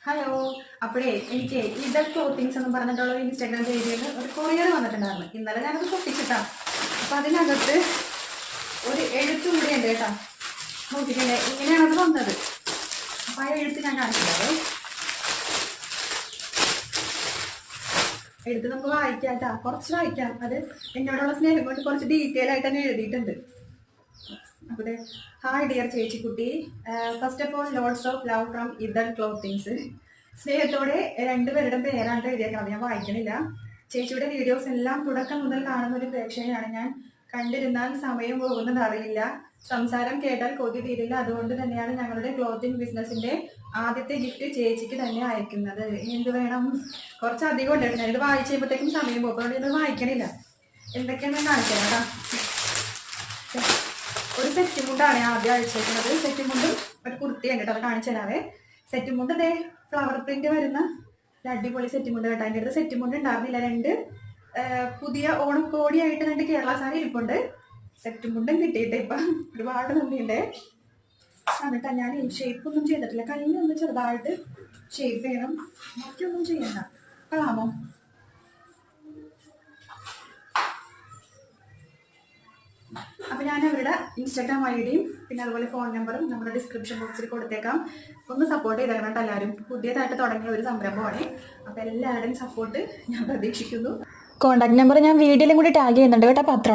Hello. അപ്പോഴേ എനിക്ക് ഇതൾ clothings എന്ന് പറഞ്ഞിട്ടുള്ള ഇൻസ്റ്റാഗ്രാം പേജിൽ ഒരു കൊറിയർ വന്നിട്ടുണ്ടായിരുന്നു. ഇന്നലെ ഞാനത് പൊട്ടിച്ചിട്ടാ. അപ്പം അതിനകത്ത് ഒരു എഴുത്തും കൂടി ഉണ്ട് കേട്ടോ. നോക്കിക്കണ്ടേ, ഇങ്ങനെയാണത് വന്നത്. അപ്പം ആ എഴുത്ത് ഞാൻ കാണിക്കുന്നത്. എഴുത്ത് നമുക്ക് വായിക്കാം കേട്ടോ, കുറച്ച് വായിക്കാം. അത് എന്നോടുള്ള സ്നേഹം കൊണ്ട് കുറച്ച് ഡീറ്റെയിൽ ആയിട്ട് തന്നെ എഴുതിയിട്ടുണ്ട്. അവിടെ ഹായ് ഡിയർ ചേച്ചിക്കുട്ടി, first of all loads of love from Ithal clothings. സ്നേഹത്തോടെ രണ്ടുപേരുടെ പേരാണ് എഴുതിയേക്കുന്നത്. ഞാൻ വായിക്കണില്ല. ചേച്ചിയുടെ വീഡിയോസ് എല്ലാം തുടക്കം മുതൽ കാണുന്ന ഒരു പ്രേക്ഷകയാണ് ഞാൻ. കണ്ടിരുന്നാൽ സമയം പോകുന്നത് അറിയില്ല, സംസാരം കേട്ടാൽ കൊതി തീരില്ല. അതുകൊണ്ട് തന്നെയാണ് ഞങ്ങളുടെ ക്ലോത്തിങ് ബിസിനസിന്റെ ആദ്യത്തെ ഗിഫ്റ്റ് ചേച്ചിക്ക് തന്നെ അയക്കുന്നത്. എന്ത് വേണം? കുറച്ചധികം ഉണ്ട്. ഞാൻ ഇത് വായിച്ച് കഴിയുമ്പോഴത്തേക്കും സമയം പോകും. അതുകൊണ്ട് ഇത് വായിക്കണില്ല. എന്തൊക്കെയാണ് കാണിച്ചത് കേട്ടോ. ഒരു സെറ്റ് മുണ്ടാണ് ആദ്യം അയച്ചേക്കുന്നത്. സെറ്റ് മുണ്ടും ഒരു കുർത്തിയാണ് കേട്ടോ. അത് കാണിച്ചു തരാവേ. സെറ്റ് മുണ്ട് ഇതേ ഫ്ലവർ പ്രിന്റ് വരുന്ന അടിപൊളി സെറ്റ് മുണ്ട് കേട്ടോ. എൻ്റെ അടുത്ത് സെറ്റ് മുണ്ട് ഉണ്ടായിരുന്നില്ല. രണ്ട് പുതിയ ഓണക്കോടിയായിട്ട് 2 കേരള സാരി ഇരിപ്പുണ്ട്. സെറ്റ് മുണ്ടും കിട്ടിയിട്ട് ഇപ്പം ഒരുപാട് നന്ദിയുണ്ട്. എന്നിട്ട് ഞാൻ ഷേപ്പ് ഒന്നും ചെയ്തിട്ടില്ല. കയ്യിലൊന്ന് ചെറുതായിട്ട് ഷേപ്പ് ചെയ്യണം, ബാക്കിയൊന്നും ചെയ്യണ്ട. കളാമോ? അപ്പം ഞാൻ അവരുടെ ഇൻസ്റ്റാഗ്രാം ഐഡിയും പിന്നെ അതുപോലെ ഫോൺ നമ്പറും നമ്മുടെ ഡിസ്ക്രിപ്ഷൻ ബോക്സിൽ കൊടുത്തേക്കാം. ഒന്ന് സപ്പോർട്ട് ചെയ്തേക്കണം കേട്ടോ എല്ലാവരും. പുതിയതായിട്ട് തുടങ്ങിയ ഒരു സംരംഭമാണ്. അപ്പോൾ എല്ലാവരുടെയും സപ്പോർട്ട് ഞാൻ പ്രതീക്ഷിക്കുന്നു. കോൺടാക്ട് നമ്പർ ഞാൻ വീഡിയോയിലും കൂടി ടാഗ് ചെയ്യുന്നുണ്ട് കേട്ടോ. പത്രം